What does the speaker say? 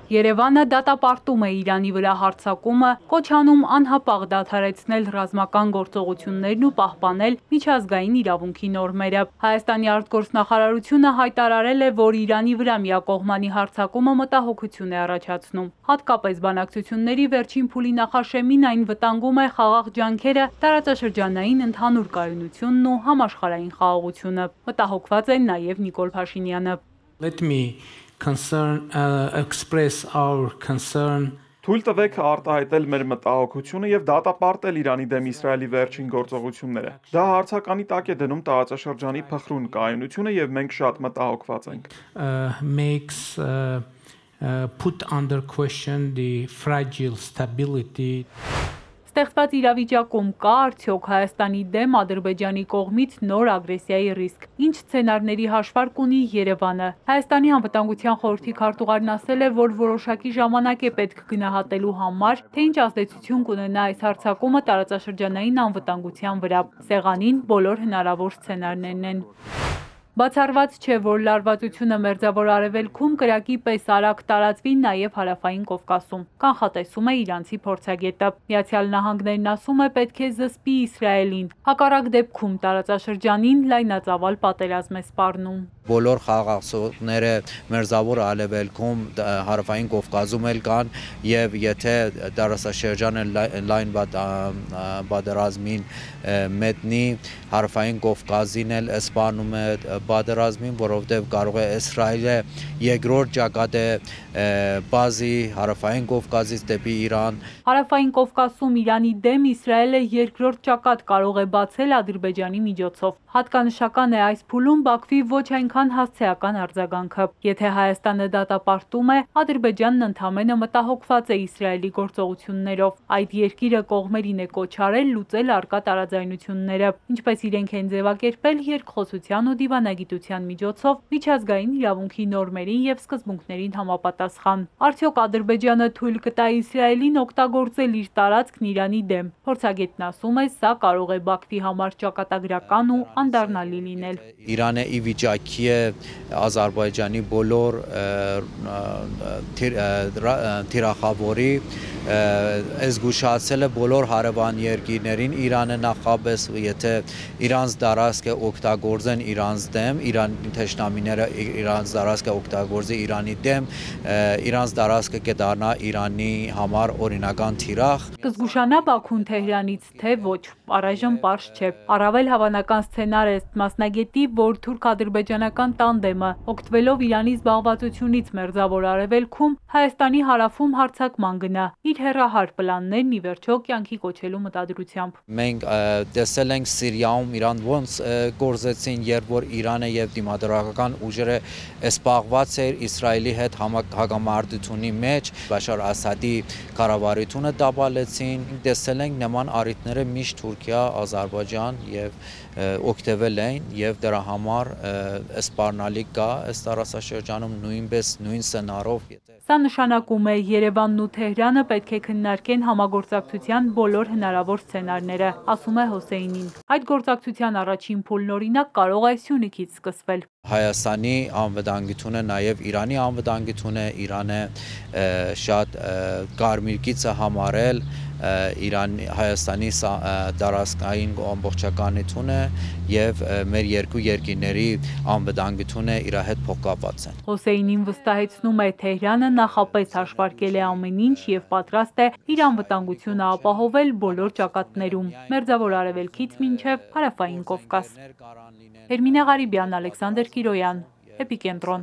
Երևանը դատապարտում է Իրանի վրա հարձակումը, կոչ անում անհապաղ դադարեցնել ռազմական գործողություններն ու պահպանել միջազգային իրավունքի նորմերը։ Հայաստանի արտգործնախարարությունը հայտարարել է, որ Իրանի վրա միակողմանի հարձակումը մտահոգություն է առաջացնում։ Հատկապես բանակցությունների վերջին փուլի նախաշեմին այն վտանգում է խաղաղ ջանքերը, տարածաշրջանային ընդհանուր կայունությունն ու համաշխարհային խաղաղությունը։ Մտահոգված է նաև Նիկոլ Փաշինյանը։ Let me express our concern. Թույլ տվեք արտահայտել մեր մտահոգությունը եւ դատապարտել Իրանի դեմ Իսրայելի վերջին գործողությունները։ Դա հարցականի տակ է դնում տարածաշրջանի փխրուն կայունությունը եւ մենք շատ մտահոգված ենք։ Makes put under question the fragile stability. Ստեղծված իրավիճակում կա արդյոք Հայաստանի դեմ Ադրբեջանի կողմից նոր ագրեսիայի ռիսկ։ Ինչ սցենարների հաշվարկ ունի Երևանը։ Հայաստանի անվտանգության խորհրդի քարտուղարն ասել է, որ որոշակի ժամանակ է պետք գնահատելու համար, թե ինչ ազդեցություն կունենա այս հարձակումը տարածաշրջանային անվտանգության վրա։ Սեղանին բոլոր հնարավոր սցենարներն են։ Բացառված չէ, որ լարվածությունը Մերձավոր Արևելքում կրակի պես արագ տարածվի նաև Հարավային Կովկասում, կանխատեսում է իրանցի փորձագետը։ Միացյալ Նահանգներն ասում է պետք է զսպի Իսրայելին, հակառակ դեպքում տարածաշրջանին լայնածավալ պատերազմ է սպառնում։ Բոլոր խաղաղությունները Մերձավոր Արևելքում, Հարավային Կովկասում էլ կան եւ եթե տարածաշրջանը լայն պատերազմին մետնի, Հարավային Կովկասին էլ սպառնում է պատերազմին, որովհետև կարող է Իսրայելը երկրորդ ճակատը բազի Հարավային Կովկասից դեպի Իրան։ Հարավային Կովկասում Իրանի դեմ Իսրայելը երկրորդ ճակատ կարող է բացել Ադրբեջանի միջոցով։ Հատկանշական է այս փուլում Բաքվի ոչ այնքան հասցեական արձագանքը։ Եթե Հայաստանը դատապարտում է, Ադրբեջանն ընդամենը մտահոգված է Իսրայելի գործողություններով։ Այդ երկիրը կողմերին է կոչ արել լուծել առկա տարաձայնությունները, ինչպես իրենք են ձևակերպել երկխոսության ու դիվանագիտության միջոցով միջազգային իրավունքի նորմերին եւ սկզբունքներին համապատասխան։ Արդյոք Ադրբեջանը թույլ կտա Իսրայելին օգտագործել իր տարածքն Իրանի դեմ։ Փորձագետն ասում է, սա կարող է Բաքվի համար ճակատագրական ու անդառնալի լինել։ Իրանը ի վիճակի է Ադրբեջանի բոլոր թիրախավորի զգուշացել է բոլոր հարևան երկիրներին Իրանը նախապես եթե իրանց դարաշքը օգտագործեն իրանց դեմ, Իրանի թշնամիները իրանց դարաշքը օգտագործի Իրանի դեմ, իրանց դարաշքը կդառնա Իրանի համար օրինական թիրախ։ Կզգուշանա Բաքուն Թեհրանից, թե ոչ, առայժմ պարզ չէ։ Առավել հավանական սցենար է մասնագետի, որ թուրք-ադրբեջանական տանդեմը օգտվելով Իրանի զբաղվածությունից Մերձավոր Արևելքում Հայաստանի հարավում հարձակման գնա, իր հեռահար պլաններն ի վերջո կյանքի կոչելու մտադրությամբ։ Մենք տեսել ենք Սիրիայում Իրան ոնց գործեցին, երբ որ Իրանը եւ դիմադրական ուժերը զբաղված էր Իսրայելի հետ հակամարտությունի մեջ, Բաշար Ասադի կառավարությունը տապալեցին, տեսել ենք նման առիթները միշտ Թուրքիա, Ադրբեջան եւ օգտվել են եւ դրա համար սպառնալիք կա այս տարածաշրջանում նույնպես նույն սցենարով։ Սա նշանակում է Երևանն ու Թեհրանը պետք է քննարկեն համագործակցության բոլոր հնարավոր սցենարները, ասում է Հոսեյնին։ Այդ գործակցության առաջին փուլն օրինակ կարող է Սյունիքից սկսվել։ Հայաստանի անվտանգությունը նաև Իրանի անվտանգությունը, Իրանը շատ կարմիր գիծ է համարել Հայաստանի տարածքային ամբողջականությունը եւ մեր երկու երկրների անվտանգությունը իր հետ փոխկապված են։ Հոսեյնին վստահեցնում է Թեհրանը նախապես հաշվարկել է ամեն ինչ եւ պատրաստ է իր անվտանգությունը ապահովել բոլոր ճակատներում, Մերձավոր Արևելքից մինչեւ Հարավային Կովկաս։ Հերմինե Ղարիբյան, Ալեքսանդր Կիրոյան, Էպիկենտրոն։